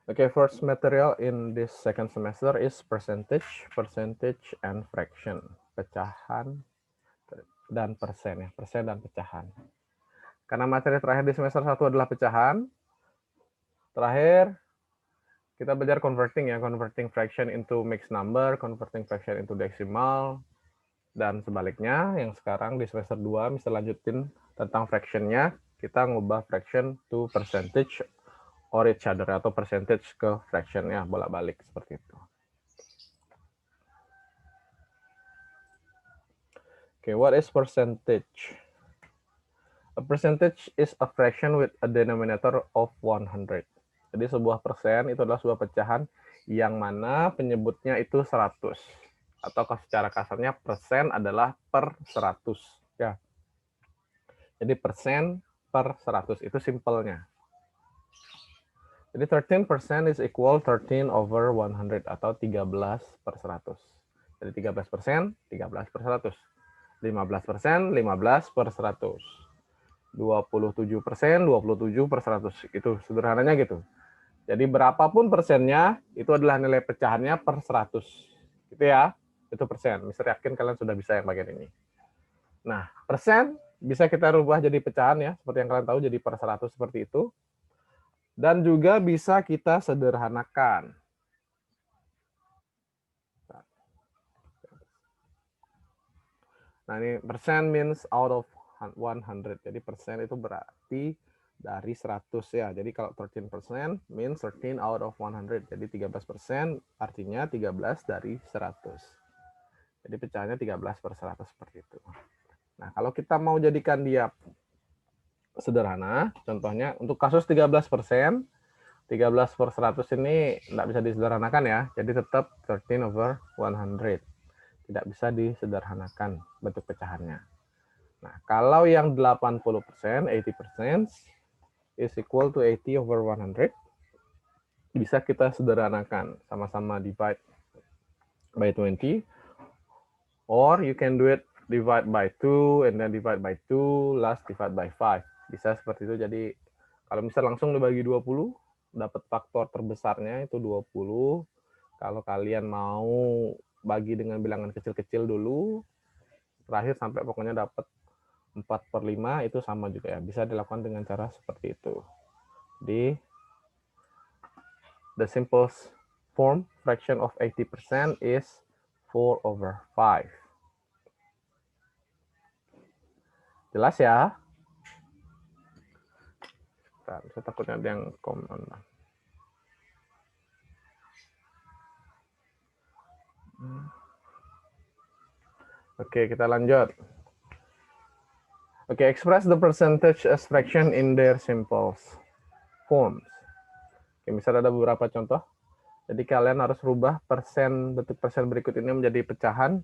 Okay, first material in this second semester is percentage, and fraction. Pecahan dan persen ya, persen dan pecahan. Karena materi terakhir di semester 1 adalah pecahan, terakhir kita belajar converting ya, converting fraction into mixed number, converting fraction into decimal, dan sebaliknya. Yang sekarang di semester 2 bisa lanjutin tentang fractionnya, kita ngubah fraction to percentage or each other, atau percentage ke fraction ya, bolak-balik seperti itu. Okay, what is percentage? A percentage is a fraction with a denominator of 100. Jadi sebuah persen itu adalah sebuah pecahan yang mana penyebutnya itu 100. Atau secara kasarnya persen adalah per 100. Ya. Jadi persen per 100 itu simpelnya. Jadi 13% is equal 13 over 100 atau 13 per 100. Jadi 13%, 13 per 100. 15%, 15 per 100. 27%, 27 per 100. Itu sederhananya gitu. Jadi berapapun persennya, itu adalah nilai pecahannya per 100. Gitu ya, itu persen. Mister yakin kalian sudah bisa yang bagian ini. Nah, persen bisa kita rubah jadi pecahan ya, seperti yang kalian tahu, jadi per 100 seperti itu. Dan juga bisa kita sederhanakan. Nah, ini persen means out of 100. Jadi persen itu berarti dari 100 ya. Jadi kalau 13% means 13 out of 100. Jadi 13% artinya 13 dari 100. Jadi pecahannya 13 per 100 seperti itu. Nah, kalau kita mau jadikan dia sederhana, contohnya untuk kasus 13%, 13 per 100 ini tidak bisa disederhanakan ya. Jadi tetap 13 over 100. Tidak bisa disederhanakan bentuk pecahannya. Nah, kalau yang 80%, 80% is equal to 80 over 100, bisa kita sederhanakan. Sama-sama divide by 20, or you can do it divide by 2, and then divide by 2, last divide by 5. Bisa seperti itu. Jadi, kalau misal langsung dibagi 20, dapat faktor terbesarnya itu 20. Kalau kalian mau bagi dengan bilangan kecil-kecil dulu, terakhir sampai pokoknya dapat 4/5, itu sama juga ya. Bisa dilakukan dengan cara seperti itu. Di the simplest form fraction of 80% is 4 over 5. Jelas ya? Saya takutnya ada yang komen. Oke, kita lanjut. Oke, express the percentage as fraction in their simple forms. Oke, misalnya ada beberapa contoh. Jadi kalian harus rubah bentuk persen berikut ini menjadi pecahan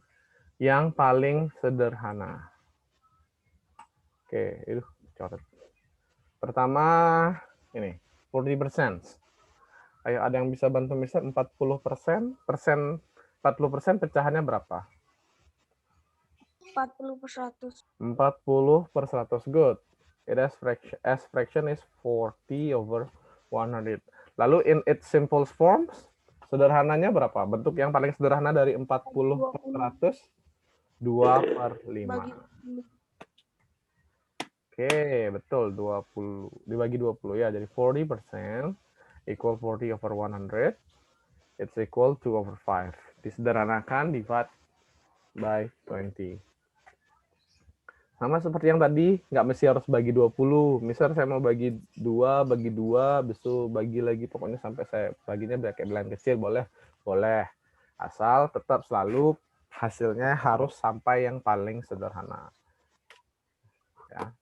yang paling sederhana. Oke, itu coret. Pertama, ini 40%. Ayo, ada yang bisa bantu Mister? 40%, 40% pecahannya berapa? 40 per 100. 40 per 100, good. It as fraction is 40 over 100. Lalu in its simple forms, sederhananya berapa? Bentuk yang paling sederhana dari 40 per 100, 2/5. Oke, betul, 20. Dibagi 20 ya, jadi 40% equal 40 over 100. It's equal to over 5. Disederhanakan, divide by 20. Sama seperti yang tadi, nggak mesti harus bagi 20. Misal saya mau bagi 2, besok bagi lagi, pokoknya sampai saya baginya kayak bilangan kecil, boleh? Boleh. Asal tetap selalu hasilnya harus sampai yang paling sederhana. Ya.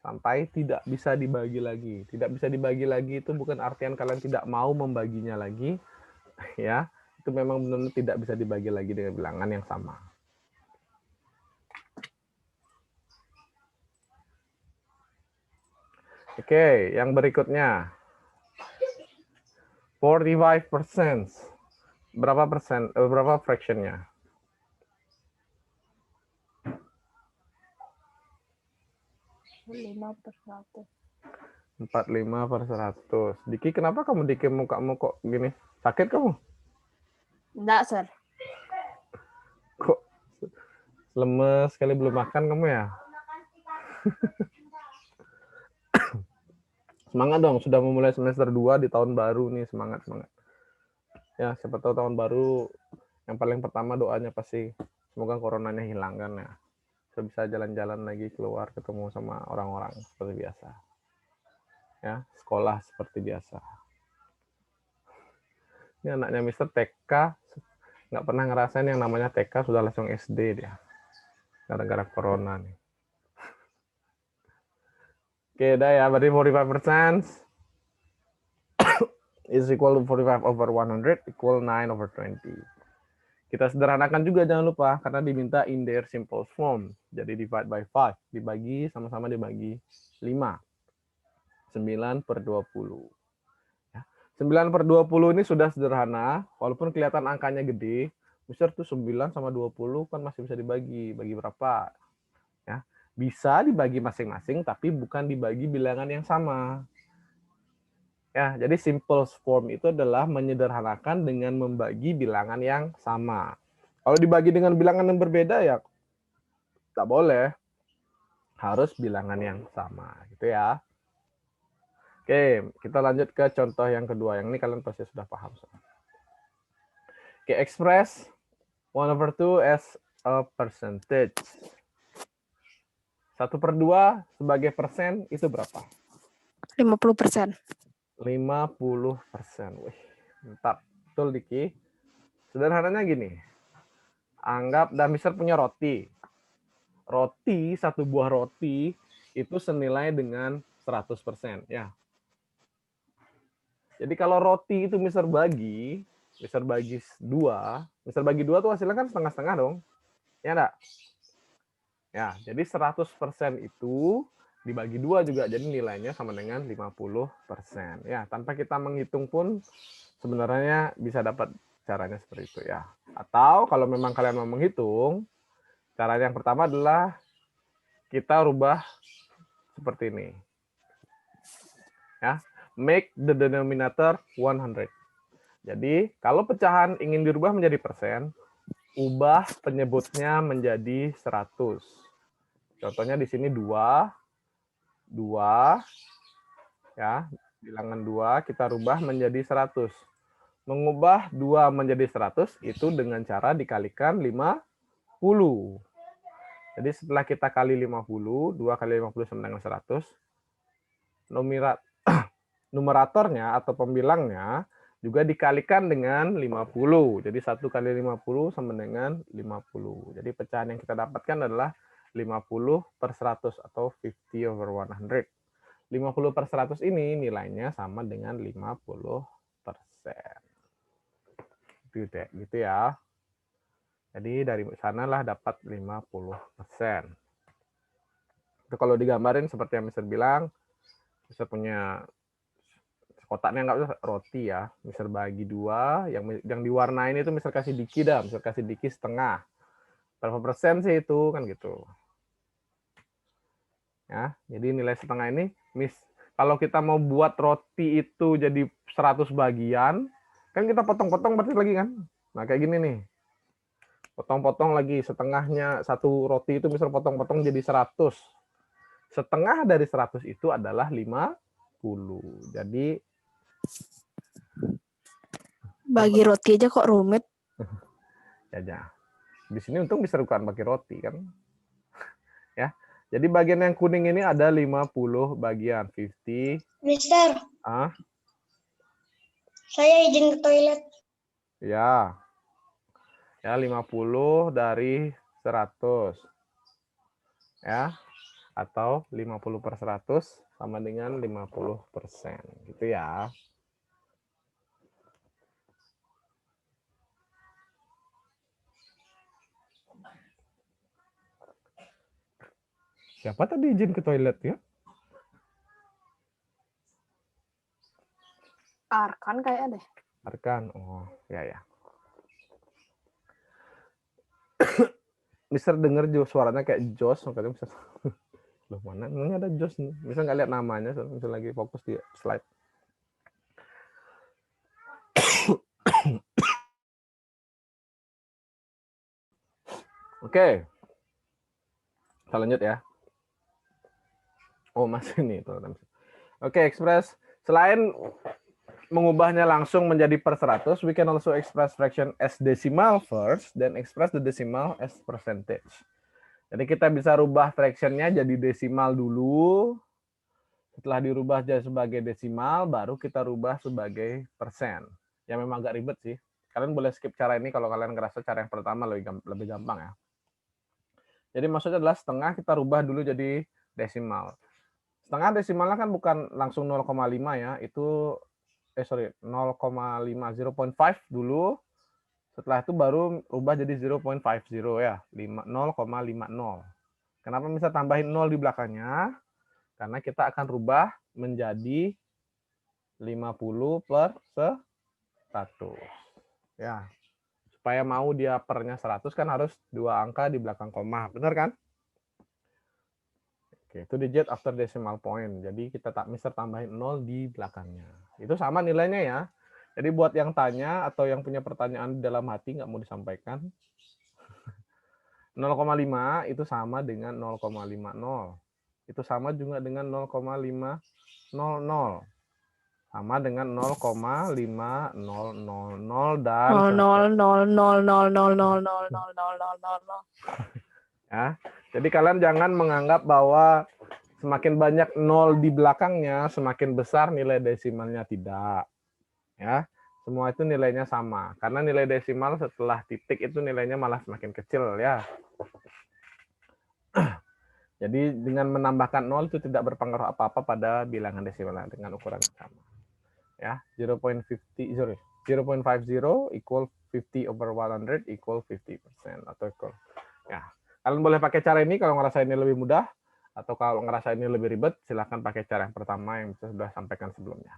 Sampai tidak bisa dibagi lagi. Tidak bisa dibagi lagi itu bukan artian kalian tidak mau membaginya lagi. Ya, itu memang benar-benar tidak bisa dibagi lagi dengan bilangan yang sama. Oke, yang berikutnya. 45%. Berapa persen? Berapa fractionnya? 5 per 100. 45/100. Diki, kenapa kamu Diki mukamu kok gini? Sakit kamu? Enggak, Sir. Kok lemes sekali belum makan kamu ya? Semangat dong, sudah memulai semester 2 di tahun baru nih, semangat. Ya, siapa tahu tahun baru yang paling pertama doanya pasti semoga coronanya hilang kan ya. Bisa jalan-jalan lagi, keluar ketemu sama orang-orang seperti biasa. Ya, sekolah seperti biasa. Ini anaknya Mister TK nggak pernah ngerasain yang namanya TK, sudah langsung SD dia. Gara-gara corona nih. Oke, dah ya, berarti 45% is equal to 45/100 equal 9/20. Kita sederhanakan juga, jangan lupa, karena diminta in their simple form. Jadi divide by 5, dibagi, sama-sama dibagi 5. 9/20. 9/20 ini sudah sederhana, walaupun kelihatan angkanya gede. Mister tuh 9 sama 20 kan masih bisa dibagi. Bagi berapa? Ya, bisa dibagi masing-masing, tapi bukan dibagi bilangan yang sama. Ya, jadi simple form itu adalah menyederhanakan dengan membagi bilangan yang sama. Kalau dibagi dengan bilangan yang berbeda ya tak boleh. Harus bilangan yang sama, gitu ya. Oke, kita lanjut ke contoh yang kedua. Yang ini kalian pasti sudah paham. Oke, express 1/2 as a percentage. 1/2 sebagai persen itu berapa? 50%. 50%. Wih, mantap. Betul, Diki. Sederhananya gini. Anggap Mister punya roti. Roti, satu buah roti itu senilai dengan 100%. Ya. Jadi kalau roti itu Mister bagi 2, Mister bagi 2 tuh hasilnya kan setengah-setengah dong. Ya enggak? Ya, jadi 100% itu dibagi 2 juga, jadi nilainya sama dengan 50%. Ya, tanpa kita menghitung pun sebenarnya bisa dapat caranya seperti itu ya. Atau kalau memang kalian mau menghitung, cara yang pertama adalah kita rubah seperti ini. Ya, make the denominator 100. Jadi, kalau pecahan ingin dirubah menjadi persen, ubah penyebutnya menjadi 100. Contohnya di sini 2 ya, bilangan 2 kita rubah menjadi 100. Mengubah 2 menjadi 100 itu dengan cara dikalikan 50. Jadi setelah kita kali 50, 2 kali 50 sama dengan 100, numeratornya atau pembilangnya juga dikalikan dengan 50. Jadi 1 kali 50 sama dengan 50. Jadi pecahan yang kita dapatkan adalah 50/100 atau 50/100. 50/100 ini nilainya sama dengan 50%. Gitu ya. Jadi dari sanalah dapat 50%. Itu kalau digambarin seperti yang Mister bilang, Mister punya kotaknya nggak usah roti ya, Mister bagi 2, yang diwarnain itu Mister kasih diki dah, Mister kasih diki setengah. Berapa persen sih itu kan gitu. Ya, jadi nilai setengah ini, kalau kita mau buat roti itu jadi 100 bagian, kan kita potong-potong berarti lagi kan. Nah, kayak gini nih. Potong-potong lagi setengahnya, satu roti itu Mister potong-potong jadi 100. Setengah dari 100 itu adalah 50. Jadi Bagi roti aja kok rumit. ya. Di sini untung bisa bukan pakai roti kan. Ya. Jadi bagian yang kuning ini ada 50 bagian, 50. Mister, Ah, saya izin ke toilet. ya. Ya, 50 dari 100. Ya. Atau 50/100 sama dengan 50%. Gitu ya. Siapa tadi izin ke toilet ya? Arkan kayak deh. Arkan. Oh, ya. Mister denger suaranya kayak Jos, makanya Mister Loh, mana? Ini ada Jos nih. Bisa nggak lihat namanya? Bisa lagi fokus di slide. Oke. Kita lanjut ya. Oh, masih nih. Oke, express. Selain mengubahnya langsung menjadi per 100, we can also express fraction as decimal first, then express the decimal as percentage. Jadi kita bisa rubah fractionnya jadi desimal dulu. Setelah dirubah jadi sebagai desimal, baru kita rubah sebagai persen. Ya memang agak ribet sih. Kalian boleh skip cara ini kalau kalian ngerasa cara yang pertama lebih gampang ya. Jadi maksudnya adalah setengah kita rubah dulu jadi desimal. Setengah desimalnya kan bukan langsung 0,5 ya, itu 0,5, 0.5 dulu. Setelah itu baru rubah jadi 0.50 ya, 0,50. Kenapa bisa tambahin 0 di belakangnya? Karena kita akan rubah menjadi 50 per 100. Ya, supaya mau dia pernya 100 kan harus 2 angka di belakang koma, benar kan? Oke, itu digit after decimal point. Jadi kita misalnya tambahin 0 di belakangnya. Itu sama nilainya ya. Jadi buat yang tanya atau yang punya pertanyaan di dalam hati nggak mau disampaikan, 0,5 itu sama dengan 0,50. Itu sama juga dengan 0,500. Sama dengan 0,5000 dan 0,00000000000. ya. Jadi kalian jangan menganggap bahwa semakin banyak 0 di belakangnya, semakin besar nilai desimalnya, tidak. Ya, semua itu nilainya sama. Karena nilai desimal setelah titik itu nilainya malah semakin kecil ya. Jadi dengan menambahkan 0 itu tidak berpengaruh apa-apa pada bilangan desimal dengan ukuran yang sama. Ya, 0.50 equal 50 over 100 equal 50% atau equal. Ya, kalian boleh pakai cara ini kalau ngerasa ini lebih mudah, atau kalau ngerasa ini lebih ribet, silahkan pakai cara yang pertama yang sudah sampaikan sebelumnya.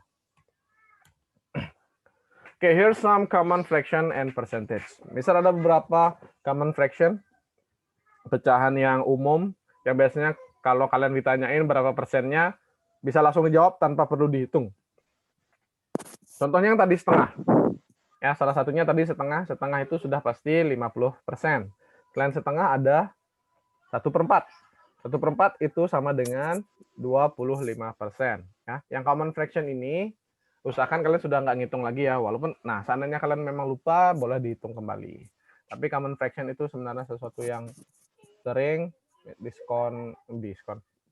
Oke, here's some common fraction and percentage. Misal ada beberapa common fraction, pecahan yang umum, yang biasanya kalau kalian ditanyain berapa persennya, bisa langsung dijawab tanpa perlu dihitung. Contohnya yang tadi setengah. Ya, salah satunya tadi setengah. Setengah itu sudah pasti 50%. Selain setengah ada 1/4. 1/4 itu sama dengan 25%. Ya, yang common fraction ini, usahakan kalian sudah nggak ngitung lagi ya. Walaupun, nah seandainya kalian memang lupa, boleh dihitung kembali. Tapi common fraction itu sebenarnya sesuatu yang sering diskon,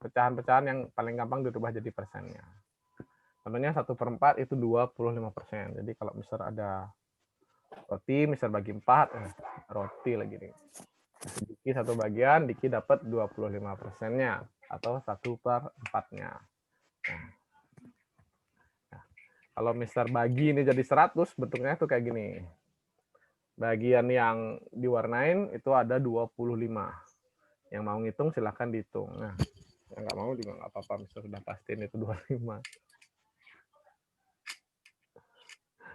pecahan-pecahan yang paling gampang dirubah jadi persennya. Contohnya 1/4 itu 25%. Jadi kalau misal ada roti, misal bagi 4, roti lagi nih. Diki satu bagian, Diki dapat 25%-nya atau 1/4-nya. Nah, kalau misal bagi ini jadi 100, bentuknya tuh kayak gini. Bagian yang diwarnain itu ada 25. Yang mau ngitung silahkan dihitung. Nah, yang nggak mau juga nggak apa-apa, misal sudah pastiin itu 25.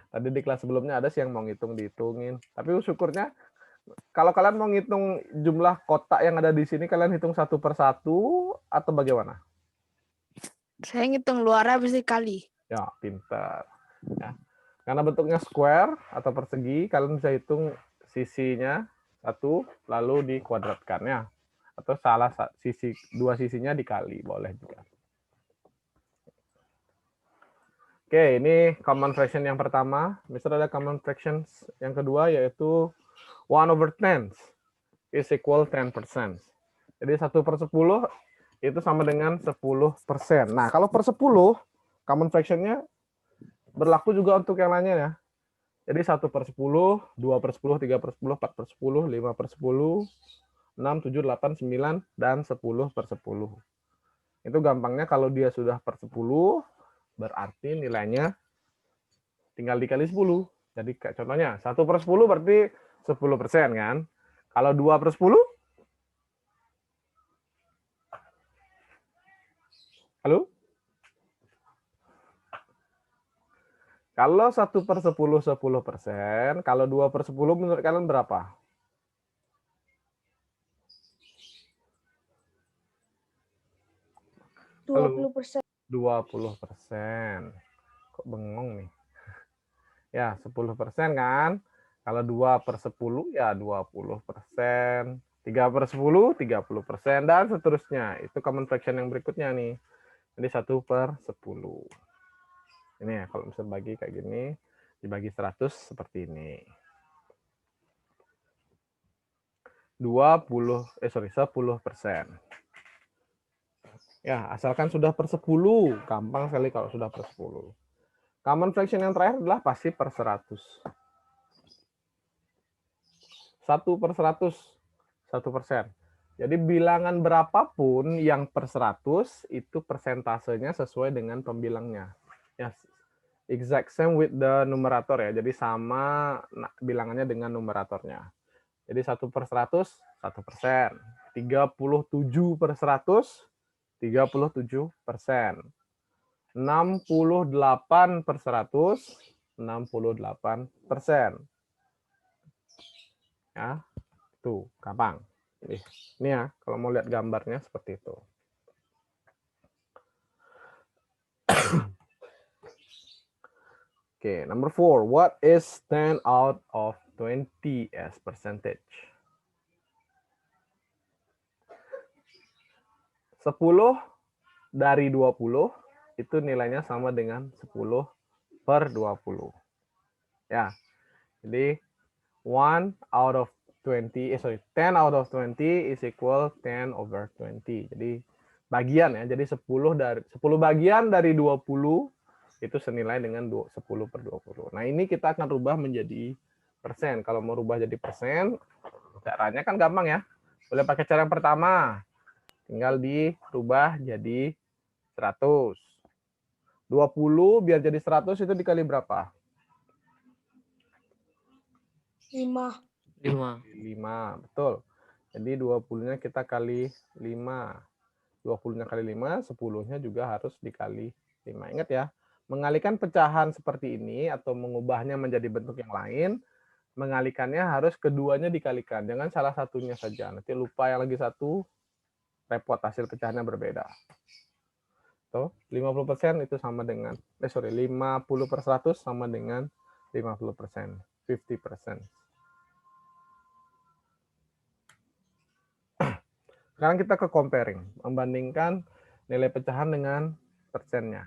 Tadi di kelas sebelumnya ada sih yang mau ngitung dihitungin. Tapi syukurnya kalau kalian mau ngitung jumlah kotak yang ada di sini, kalian hitung satu per satu atau bagaimana? Saya ngitung luarnya habis dikali. Ya, pintar. Ya. Karena bentuknya square atau persegi, kalian bisa hitung sisinya satu, lalu dikuadratkan ya. Atau dua sisinya dikali, boleh juga. Oke, ini common fraction yang pertama. Misal ada common fraction yang kedua, yaitu 1/10 is equal 10%. Jadi 1/10 itu sama dengan 10%. Nah, kalau per 10, common fraction-nya berlaku juga untuk yang lainnya ya. Jadi 1/10, 2/10, 3/10, 4/10, 5/10, 6, 7, 8, 9, dan 10/10. Itu gampangnya kalau dia sudah per 10, berarti nilainya tinggal dikali 10. Jadi contohnya 1/10 berarti 10% kan. Kalau 2/10, halo? Kalau 1/10 10%, kalau 2/10 menurut kalian berapa? Halo? 20%. 20%. Kok bengong nih? Ya, 10% kan? Kalau 2/10 ya 20%. 3/10, 30%, dan seterusnya. Itu common fraction yang berikutnya nih. Jadi 1/10. Ini ya, kalau misalnya bagi kayak gini, dibagi 100 seperti ini. 10%. Ya, asalkan sudah per 10. Gampang sekali kalau sudah per 10. Common fraction yang terakhir adalah pasti per 100. 1/100. 1%. Jadi bilangan berapapun yang per 100 itu persentasenya sesuai dengan pembilangnya. Ya, exact same with the numerator ya. Jadi sama bilangannya dengan numeratornya. Jadi 1/100, 1%. 37/100, 37%. 68/100, 68%. Ya, tuh gampang. Ini ya, kalau mau lihat gambarnya seperti itu. Oke, number 4. What is 10 out of 20 as percentage? 10 dari 20 itu nilainya sama dengan 10/20. Ya, jadi 10 out of 20 is equal 10/20. Jadi bagian ya, jadi 10 bagian dari 20 itu senilai dengan 10/20. Nah, ini kita akan rubah menjadi persen. Kalau mau rubah jadi persen, caranya kan gampang ya. Boleh pakai cara yang pertama. Tinggal dirubah jadi 100. 20 biar jadi 100 itu dikali berapa? 5. 5, betul. Jadi 20-nya kita kali 5. 20-nya kali 5, 10-nya juga harus dikali 5. Ingat ya, mengalihkan pecahan seperti ini atau mengubahnya menjadi bentuk yang lain, mengalikannya harus keduanya dikalikan. Jangan salah satunya saja. Nanti lupa yang lagi satu, repot hasil pecahannya berbeda. Tuh, 50% itu sama dengan 50/100 sama dengan 50%. 50%. Sekarang kita ke comparing, membandingkan nilai pecahan dengan persennya.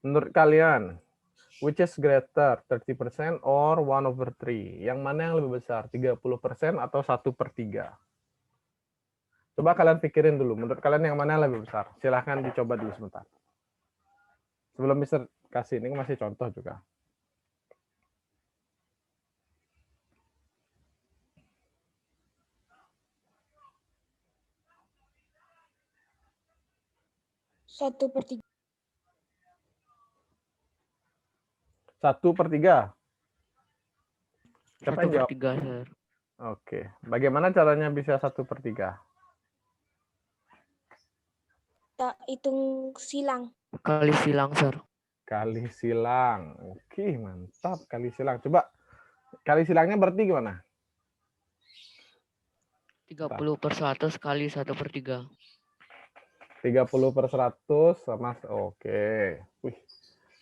Menurut kalian, which is greater, 30% or 1/3? Yang mana yang lebih besar, 30% atau 1/3? Coba kalian pikirin dulu, menurut kalian yang mana yang lebih besar? Silahkan dicoba dulu sebentar. Sebelum Mister kasih, ini masih contoh juga. Satu per 3. 1/3. Siapa yang jawab? 1/3, Sir. Oke, bagaimana caranya bisa 1/3? Kita hitung silang. Kali silang, Sir. Kali silang. Oke, mantap. Kali silang. Coba, kali silangnya berarti gimana? 30/100 kali 1/3. 30/100 sama, oke. Wih.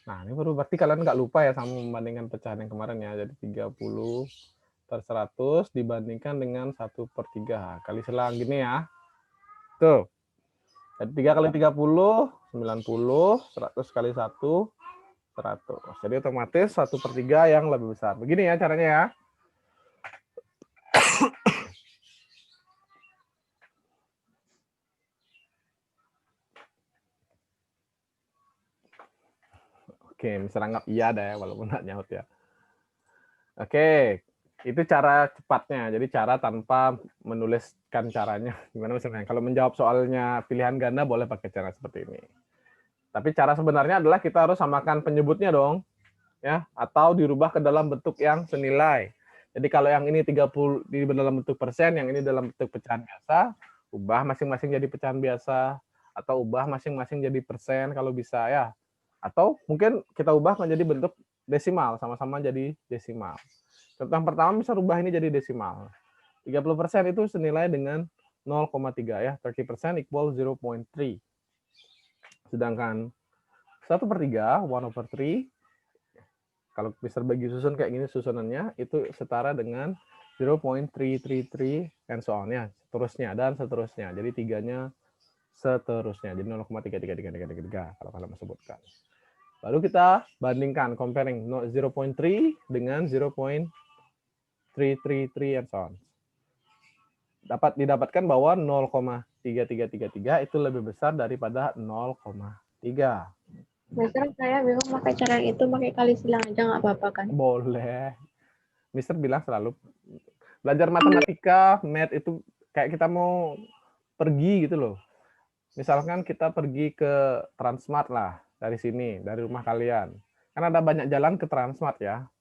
Nah, ini baru berarti kalian nggak lupa ya sama membandingkan pecahan yang kemarin ya. Jadi 30/100 dibandingkan dengan 1/3. Kali silang gini ya. Tuh. Jadi 3 kali 30, 90, 100 kali 1, 100. Jadi otomatis 1/3 yang lebih besar. Begini ya caranya ya. Oke, misalnya anggap iya ada ya, walaupun nggak nyaut ya. Oke, itu cara cepatnya. Jadi cara tanpa menuliskan caranya. Gimana misalnya? Kalau menjawab soalnya pilihan ganda boleh pakai cara seperti ini. Tapi cara sebenarnya adalah kita harus samakan penyebutnya dong. Ya, atau dirubah ke dalam bentuk yang senilai. Jadi kalau yang ini 30 di dalam bentuk persen, yang ini dalam bentuk pecahan biasa, ubah masing-masing jadi pecahan biasa, atau ubah masing-masing jadi persen kalau bisa ya. Atau mungkin kita ubah menjadi bentuk desimal, sama-sama jadi desimal. Contoh yang pertama bisa rubah ini jadi desimal. 30% itu senilai dengan 0,3 ya. 30% equal 0.3. Sedangkan 1/3, 1/3, kalau Mister bagi susun kayak gini susunannya, itu setara dengan 0.333 and so on ya. Seterusnya dan seterusnya. Jadi tiganya seterusnya. Jadi 0,33333 kalau kalian sebutkan. Lalu kita bandingkan, comparing 0.3 dengan 0.333 and so on. Didapatkan bahwa 0,3333 itu lebih besar daripada 0,3. Mister, saya bingung pakai cara yang itu, pakai kali silang aja nggak apa-apa kan? Boleh. Mister bilang selalu belajar matematika, math itu kayak kita mau pergi gitu loh. Misalkan kita pergi ke Transmart lah, dari sini, dari rumah kalian. Kan ada banyak jalan ke Transmart ya.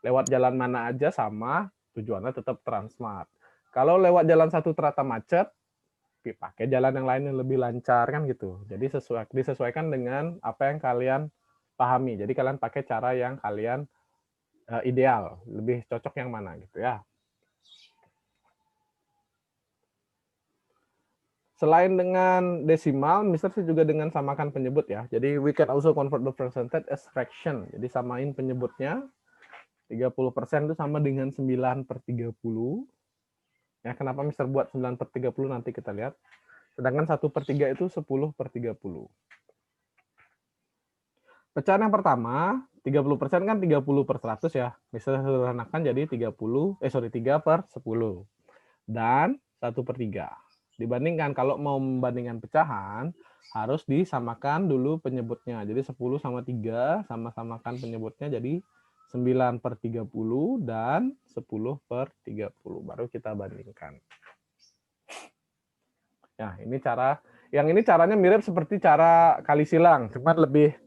Lewat jalan mana aja sama, tujuannya tetap Transmart. Kalau lewat jalan satu ternyata macet, pakai jalan yang lain yang lebih lancar kan gitu. Jadi disesuaikan dengan apa yang kalian pahami. Jadi kalian pakai cara yang kalian ideal, lebih cocok yang mana gitu ya. Selain dengan desimal, Mister juga dengan samakan penyebut ya. Jadi we can also convert the percentage as fraction. Jadi samain penyebutnya. 30% itu sama dengan 9/30. Ya, kenapa Mister buat 9/30 nanti kita lihat. Sedangkan 1/3 itu 10/30. Pecahan yang pertama, 30% kan 30/100 ya. Mister sederhanakan jadi 3/10. Dan 1/3. Dibandingkan kalau mau membandingkan pecahan, harus disamakan dulu penyebutnya. Jadi 10 sama 3, sama-samakan penyebutnya jadi 9/30 dan 10/30. Baru kita bandingkan. Ya, ini caranya mirip seperti cara kali silang, cuma lebih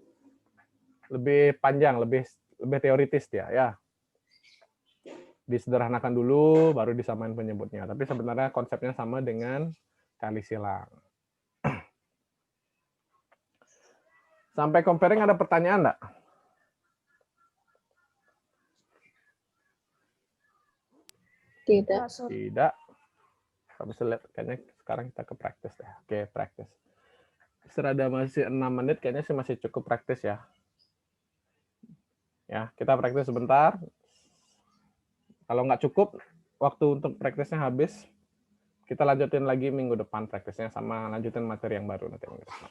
panjang, lebih teoritis dia ya. Disederhanakan dulu, baru disamain penyebutnya. Tapi sebenarnya konsepnya sama dengan kali silang. Sampai comparing ada pertanyaan enggak? Tidak. Tidak. Kalau bisa lihat, kayaknya sekarang kita ke praktis deh. Oke, praktis. Serada masih 6 menit, kayaknya sih masih cukup praktis ya. Ya, kita praktis sebentar. Kalau nggak cukup, waktu untuk praktisnya habis, kita lanjutin lagi minggu depan praktisnya sama lanjutin materi yang baru nanti minggu depan.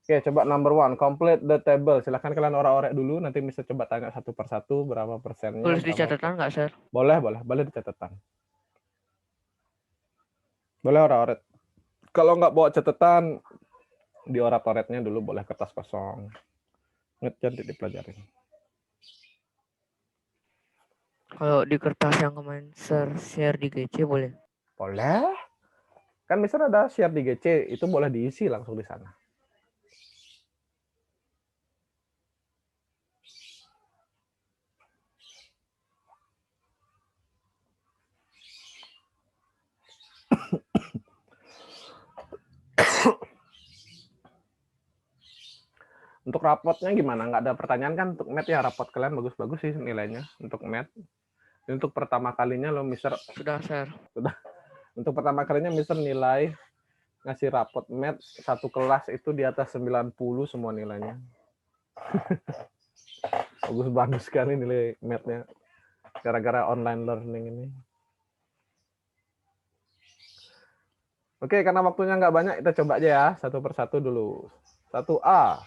Oke, coba number 1, complete the table. Silahkan kalian orek-orek dulu, nanti bisa coba tanya satu persatu berapa persennya. Tulis di catatan nggak, Sir? Boleh di catatan. Boleh orek-orek. Kalau nggak bawa catatan, di oret-oretnya dulu boleh kertas kosong. Cantik dipelajarin. Kalau di kertas yang kemarin Sir share di GC boleh? Boleh. Kan misalnya ada share di GC, itu boleh diisi langsung di sana. Untuk rapotnya gimana? Nggak ada pertanyaan kan untuk math ya? Rapot kalian bagus-bagus sih nilainya untuk math. Untuk pertama kalinya lo Mister Sudah, Sir. Sudah. Untuk pertama kalinya Mister nilai ngasih rapot math satu kelas itu di atas 90 semua nilainya. Bagus sekali nilai math-nya. Gara-gara online learning ini. Oke, karena waktunya nggak banyak, kita coba aja ya satu persatu dulu. 1A.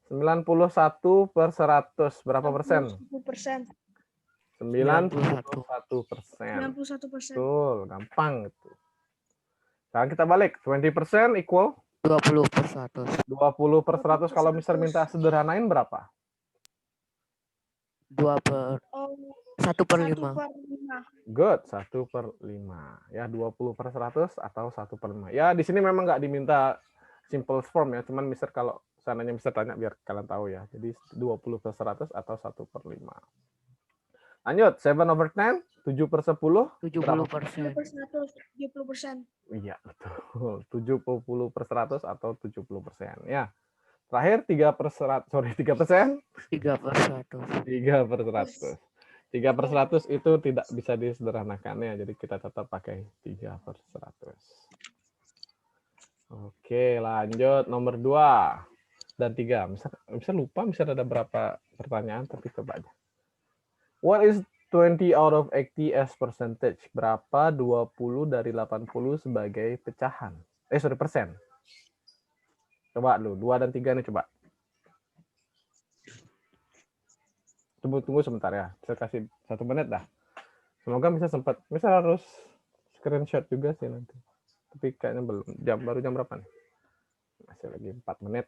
91/100 berapa persen? 91%. 91%. 91%. Betul, gampang itu. Sekarang kita balik. 20% equal 20/100. 20/100. Kalau Mister minta sederhanain berapa? 1/5. 1/5. Good, 1/5. Ya, 20/100 atau 1/5. Ya, di sini memang nggak diminta simple form ya, cuman Mister kalau seandainya Mister tanya biar kalian tahu ya. Jadi 20/100 atau 1/5. Lanjut, 7/10, 7/10. 70%. 70%. Iya, betul. 70/100 atau 70%. Ya. Terakhir 3%. 3/100. 3/100. 3/100 itu tidak bisa disederhanakan ya, jadi kita tetap pakai 3/100. Oke, lanjut nomor 2 dan 3. Bisa lupa, bisa ada berapa pertanyaan, tapi coba aja. What is 20 out of 80 as percentage? Berapa 20 dari 80 sebagai pecahan? Persen. Coba lu, 2 dan 3 nih coba. Tunggu sebentar ya. Saya kasih 1 menit dah. Semoga bisa sempat. Bisa harus screenshot juga sih nanti. Tapi kayaknya belum. Baru jam berapa nih? Masih lagi 4 menit.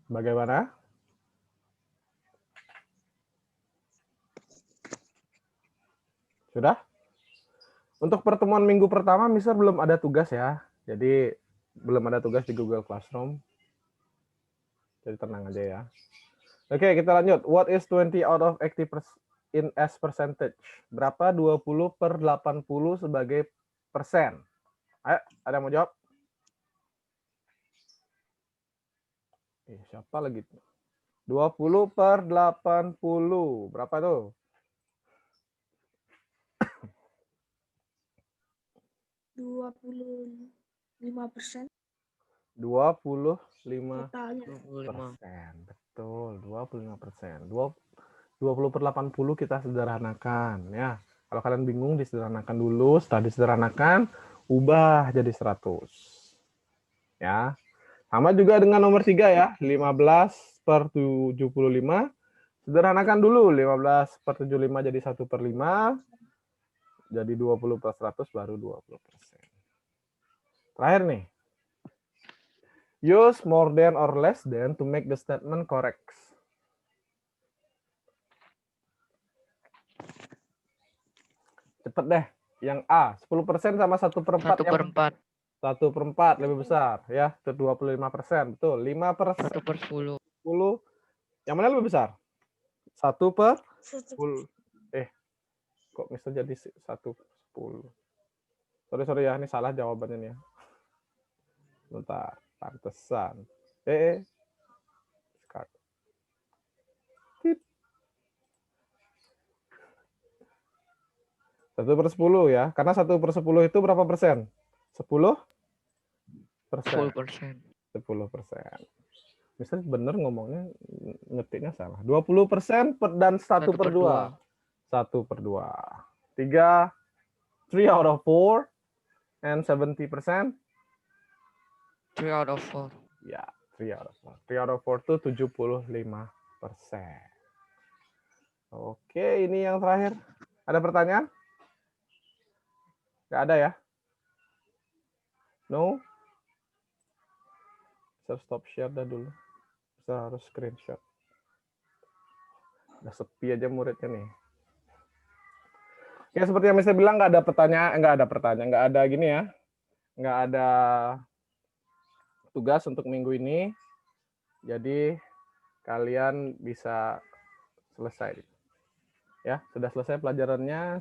Bagaimana? Sudah? Untuk pertemuan minggu pertama, Mister belum ada tugas ya. Jadi belum ada tugas di Google Classroom. Jadi tenang aja ya. Oke, kita lanjut. What is 20 out of 80 in as percentage? Berapa 20 per 80 sebagai persen? Ayo, ada yang mau jawab? Siapa lagi? 20 per 80. Berapa tuh? 25%. 25%. Totalnya. 25. Betul, 25%. 20 per 80 kita sederhanakan ya. Kalau kalian bingung, disederhanakan dulu. Setelah disederhanakan, ubah jadi 100. Ya. Sama juga dengan nomor 3 ya. 15 per 75. Sederhanakan dulu. 15 per 75 jadi 1/5. Jadi 20 per 100 baru 20%. Terakhir nih. Use more than or less than to make the statement correct. Cepet deh. Yang A, 10% sama 1/4. 1/4. 1/4 lebih besar ya. Itu 25%. Betul. 5/10. 1/10. Yang mana lebih besar? 1/10. Kok bisa jadi 1/10? Sorry ya, ini salah jawabannya nih ya. Bentar, pantesan. 1/10 ya, karena 1/10 itu berapa persen? 10%. 10%. 10%. Misalnya bener ngomongnya, ngetiknya salah. 20% dan 1/2. 1/2. 3 out of 4 and 70%. 3 out of 4. Ya, 3 out of 4. 3 out of 4 itu 75%. Oke, ini yang terakhir. Ada pertanyaan? Nggak ada ya? No? Bisa stop share dah dulu. Bisa harus screenshot. Udah sepi aja muridnya nih. Ya seperti yang saya bilang, nggak ada pertanyaan, nggak ada gini ya. Nggak ada tugas untuk minggu ini. Jadi kalian bisa selesai. Ya, sudah selesai pelajarannya.